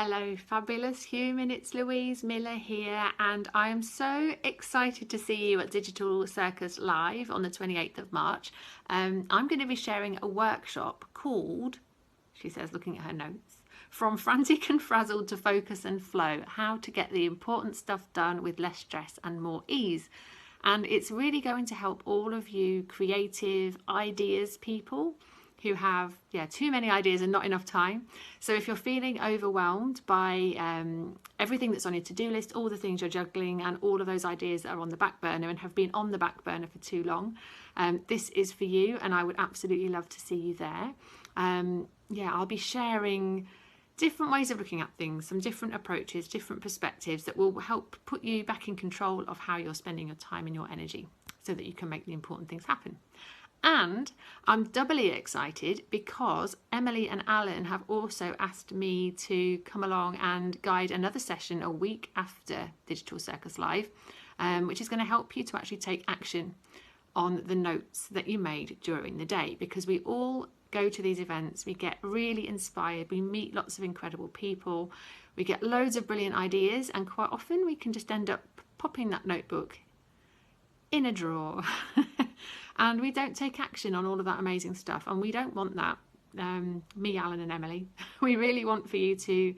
Hello fabulous human, it's Louise Miller here and I am so excited to see you at Digital Circus Live on the 28th of March. I'm going to be sharing a workshop called, she says looking at her notes, From Frantic and Frazzled to Focus and Flow, how to get the important stuff done with less stress and more ease. And it's really going to help all of you creative ideas people who have too many ideas and not enough time. So if you're feeling overwhelmed by everything that's on your to-do list, all the things you're juggling and all of those ideas that are on the back burner and have been on the back burner for too long, this is for you and I would absolutely love to see you there. I'll be sharing different ways of looking at things, some different approaches, different perspectives that will help put you back in control of how you're spending your time and your energy so that you can make the important things happen. And I'm doubly excited because Emily and Alan have also asked me to come along and guide another session a week after Digital Circus Live, which is going to help you to actually take action on the notes that you made during the day, because we all go to these events, we get really inspired, we meet lots of incredible people, we get loads of brilliant ideas, and quite often we can just end up popping that notebook in a drawer and we don't take action on all of that amazing stuff, and we don't want that. Me, Alan and Emily, we really want for you to